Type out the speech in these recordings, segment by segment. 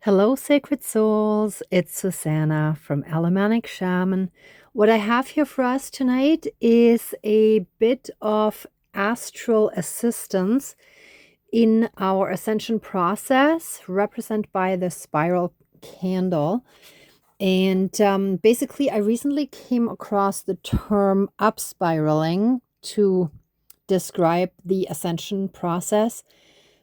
Hello, sacred souls. It's Susanna from Shamanic Shaman. What I have here for us tonight is a bit of astral assistance in our ascension process, represented by the spiral candle. And basically, I recently came across the term up spiraling to describe the ascension process.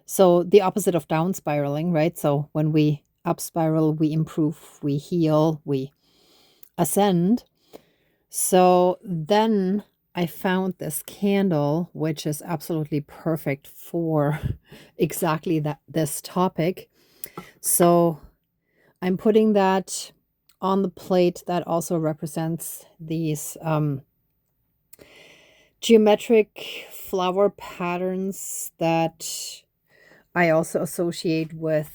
So the opposite of down spiraling, right? So when we up spiral, we improve, we heal, we ascend. So then I found this candle, which is absolutely perfect for exactly this topic. So I'm putting that on the plate that also represents these geometric flower patterns that I also associate with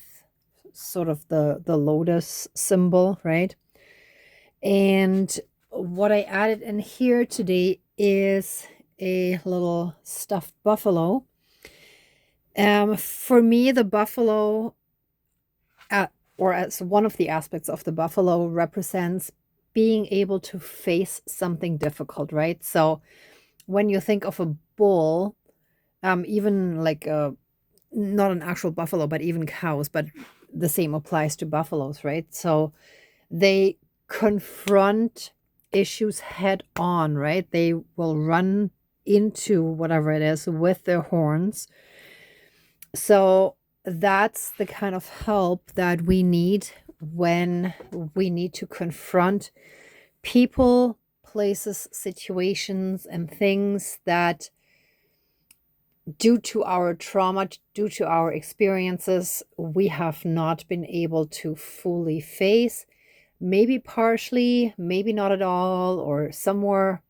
sort of the lotus symbol, right? And what I added in here today is a little stuffed buffalo. For me, the buffalo, or as one of the aspects of the buffalo, represents being able to face something difficult, right? So when you think of a bull, even like not an actual buffalo, but even cows, but the same applies to buffaloes, right? So they confront issues head on, right? They will run into whatever it is with their horns. So that's the kind of help that we need when we need to confront people, places, situations, and things that, due to our trauma, due to our experiences, we have not been able to fully face. Maybe partially, maybe not at all, or somewhere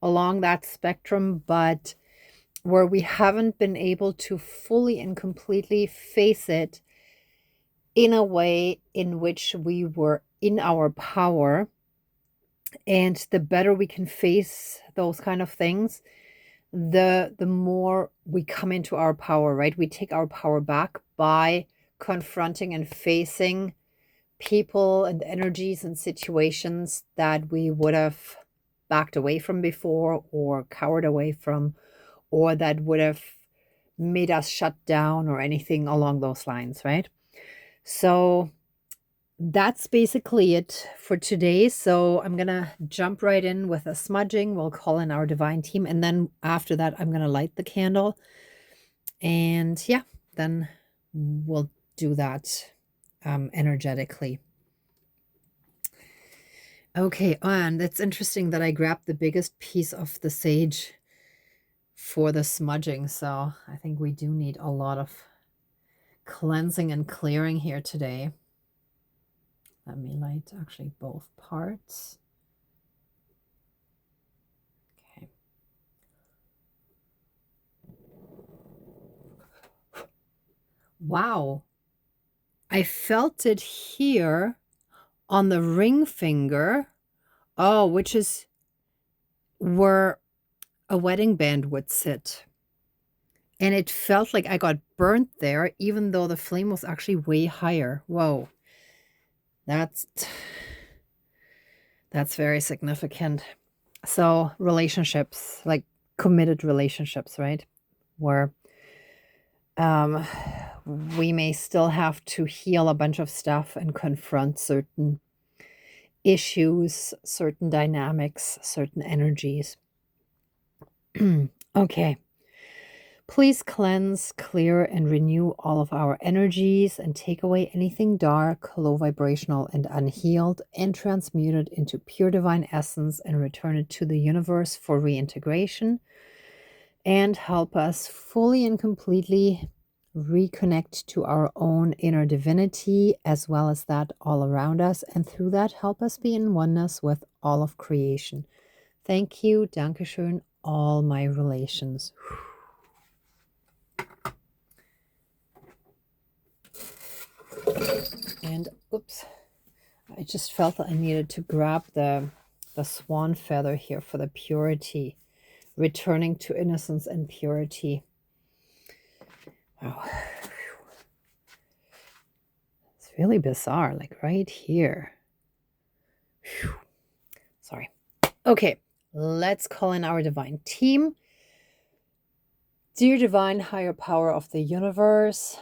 along that spectrum, but where we haven't been able to fully and completely face it in a way in which we were in our power. And the better we can face those kind of things, the more we come into our power, right? We take our power back by confronting and facing people and energies and situations that we would have backed away from before, or cowered away from, or that would have made us shut down, or anything along those lines, right? So that's basically it for today. So I'm going to jump right in with a smudging. We'll call in our divine team. And then after that, I'm going to light the candle. And yeah, then we'll do that energetically. Okay, and it's interesting that I grabbed the biggest piece of the sage for the smudging. So I think we do need a lot of cleansing and clearing here today. Let me light actually both parts. Okay. Wow. I felt it here on the ring finger. Oh, which is where a wedding band would sit. And it felt like I got burnt there, even though the flame was actually way higher. Whoa. That's very significant. So relationships, like committed relationships, right? Where we may still have to heal a bunch of stuff and confront certain issues, certain dynamics, certain energies. Okay. Please cleanse, clear, and renew all of our energies and take away anything dark, low vibrational, and unhealed, and transmute it into pure divine essence and return it to the universe for reintegration. And help us fully and completely reconnect to our own inner divinity, as well as that all around us. And through that, help us be in oneness with all of creation. Thank you. Dankeschön, all my relations. And oops, I just felt that I needed to grab the swan feather here for the purity, returning to innocence and purity. Wow. It's It's really bizarre, like right here. Whew. Sorry. Okay, let's call in our divine team. Dear divine higher power of the universe,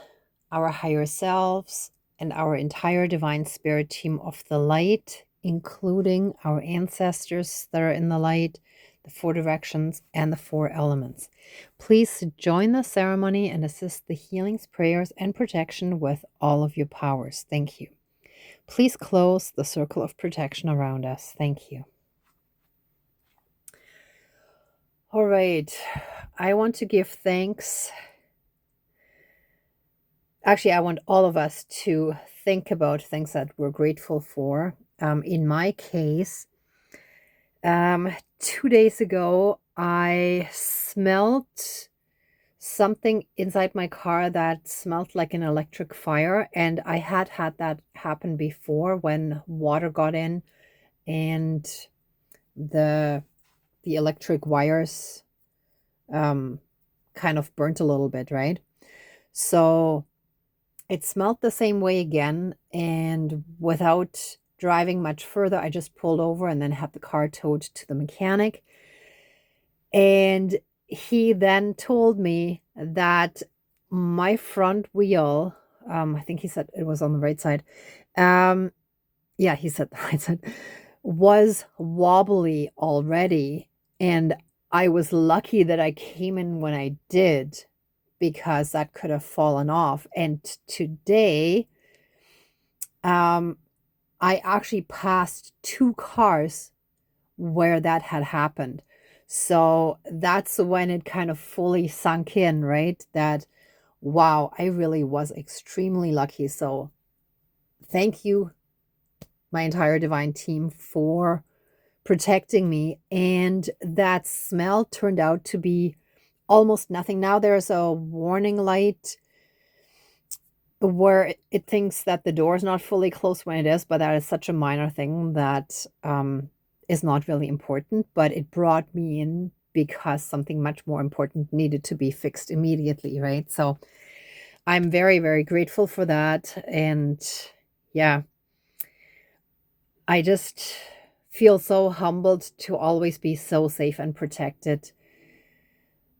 our higher selves, and our entire divine spirit team of the light, including our ancestors that are in the light, the 4 directions, and the 4 elements. Please join the ceremony and assist the healings, prayers, and protection with all of your powers. Thank you. Please close the circle of protection around us. Thank you. All right. I want to give thanks. Actually, I want all of us to think about things that we're grateful for. In my case, 2 days ago, I smelt something inside my car that smelled like an electric fire. And I had that happen before when water got in and the electric wires kind of burnt a little bit, right? So it smelled the same way again, and without driving much further, I just pulled over and then had the car towed to the mechanic. And he then told me that my front wheel, I think he said it was on the right side. Yeah, he said the right side, was wobbly already. And I was lucky that I came in when I did, because that could have fallen off. And today, I actually passed 2 cars where that had happened. So that's when it kind of fully sunk in, right? That, wow, I really was extremely lucky. So thank you, my entire divine team, for protecting me. And that smell turned out to be almost nothing. Now there's a warning light where it thinks that the door is not fully closed when it is, but that is such a minor thing that is not really important. But it brought me in because something much more important needed to be fixed immediately, right? So I'm very, very grateful for that. And yeah, I just feel so humbled to always be so safe and protected.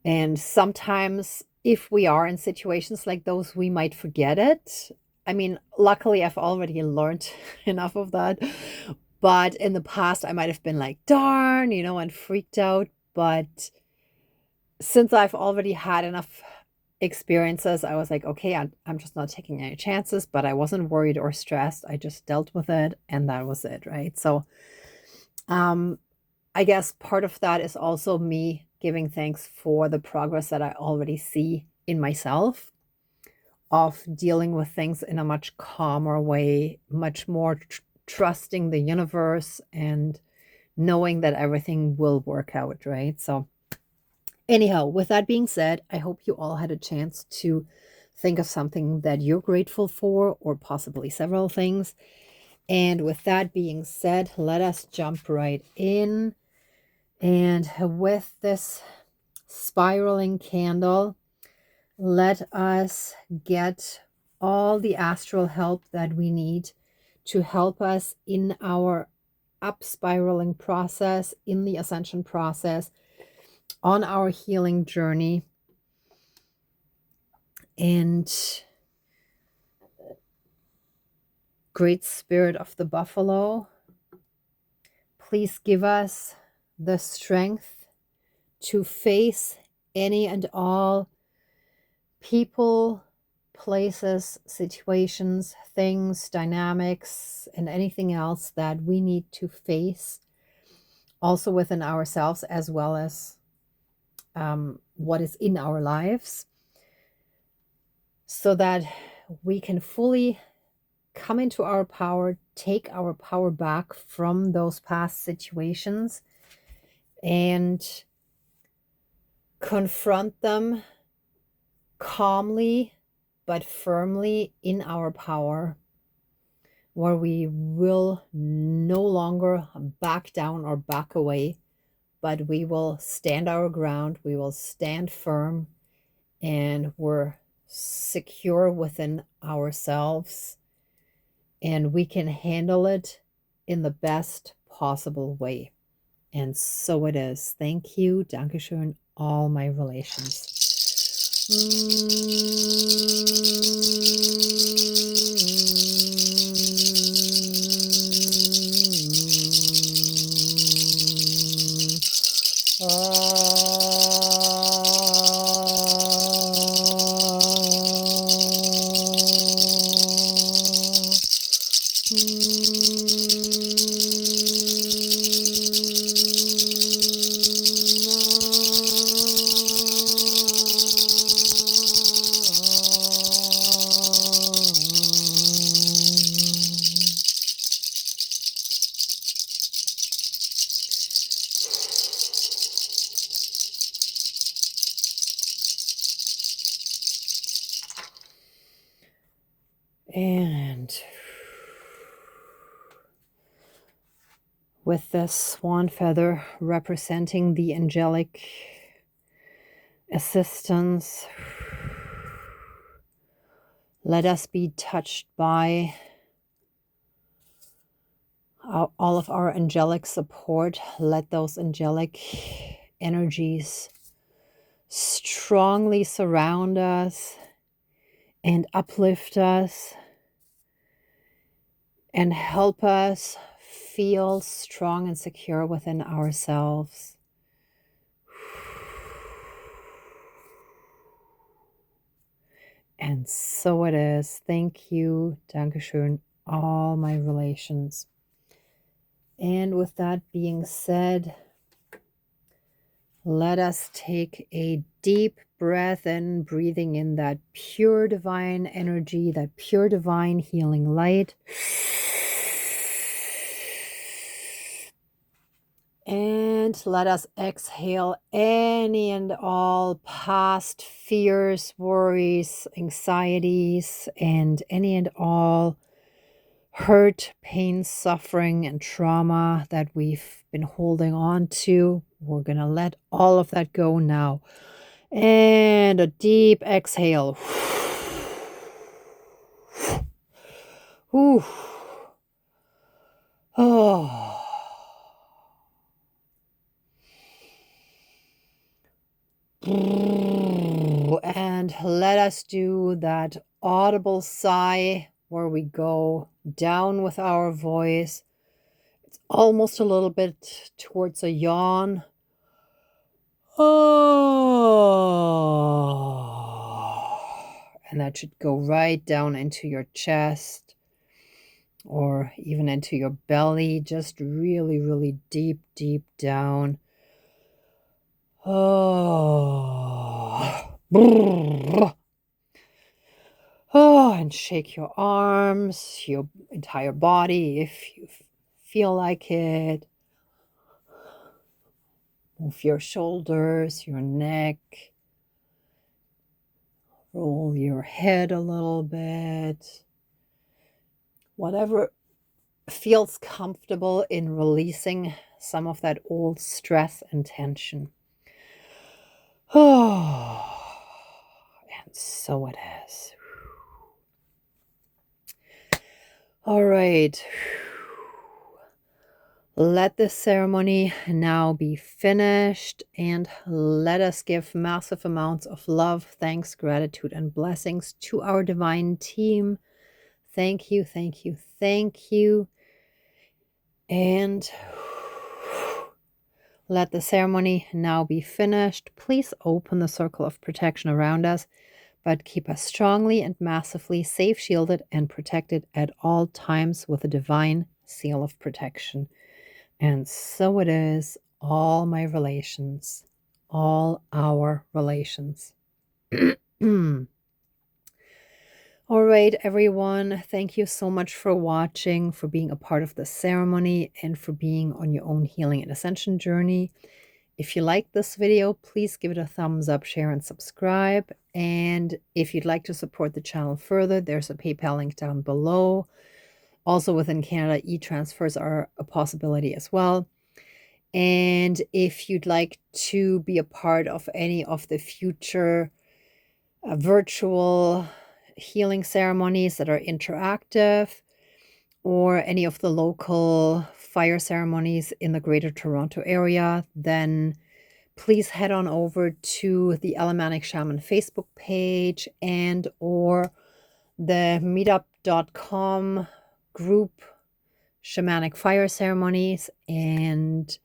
And sometimes, if we are in situations like those, we might forget it. I mean, luckily, I've already learned enough of that. But in the past, I might have been like, darn, and freaked out. But since I've already had enough experiences, I was like, okay, I'm just not taking any chances. But I wasn't worried or stressed. I just dealt with it, and that was it, right? So, I guess part of that is also me giving thanks for the progress that I already see in myself of dealing with things in a much calmer way, much more trusting the universe and knowing that everything will work out, right? So, anyhow, with that being said, I hope you all had a chance to think of something that you're grateful for, or possibly several things. And with that being said, let us jump right in. And with this spiraling candle, let us get all the astral help that we need to help us in our up spiraling process, in the ascension process, on our healing journey. And Great Spirit of the Buffalo, please give us the strength to face any and all people, places, situations, things, dynamics, and anything else that we need to face, also within ourselves, as well as what is in our lives, so that we can fully come into our power, take our power back from those past situations, and confront them calmly but firmly in our power, where we will no longer back down or back away, but we will stand our ground, we will stand firm, and we're secure within ourselves and we can handle it in the best possible way. And so it is. Thank you. Dankeschön, all my relations. And with this swan feather representing the angelic assistance, let us be touched by all of our angelic support. Let those angelic energies strongly surround us and uplift us and help us feel strong and secure within ourselves. And so it is. Thank you. Dankeschön, all my relations. And with that being said, let us take a deep breath in, breathing in that pure divine energy, that pure divine healing light. And let us exhale any and all past fears, worries, anxieties, and any and all hurt, pain, suffering, and trauma that we've been holding on to. We're going to let all of that go now. And a deep exhale. Whew. Oh. And let us do that audible sigh where we go down with our voice. It's almost a little bit towards a yawn. Oh. And that should go right down into your chest or even into your belly, just really, really deep, deep down. Oh. Oh, and shake your arms, your entire body if you feel like it. Move your shoulders, your neck. Roll your head a little bit. Whatever feels comfortable in releasing some of that old stress and tension. Oh, and so it is. All right. Let this ceremony now be finished, and let us give massive amounts of love, thanks, gratitude, and blessings to our divine team. Thank you, thank you, thank you. And let the ceremony now be finished. Please open the circle of protection around us, but keep us strongly and massively safe, shielded, and protected at all times with a divine seal of protection. And so it is, all my relations, all our relations. All right, everyone, thank you so much for watching, for being a part of the ceremony, and for being on your own healing and ascension journey. If you like this video, please give it a thumbs up, share, and subscribe. And if you'd like to support the channel further, there's a PayPal link down below. Also within Canada, e-transfers are a possibility as well. And if you'd like to be a part of any of the future virtual healing ceremonies that are interactive, or any of the local fire ceremonies in the Greater Toronto area, then please head on over to the Shamanic Shaman Facebook page and or the meetup.com group Shamanic Fire Ceremonies, and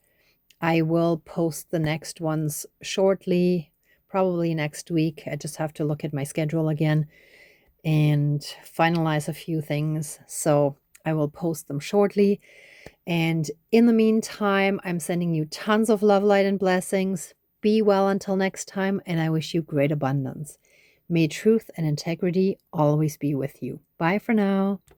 I will post the next ones shortly, probably next week. I just have to look at my schedule again and finalize a few things. So I will post them shortly. And in the meantime, I'm sending you tons of love, light, and blessings. Be well until next time, and I wish you great abundance. May truth and integrity always be with you. Bye for now.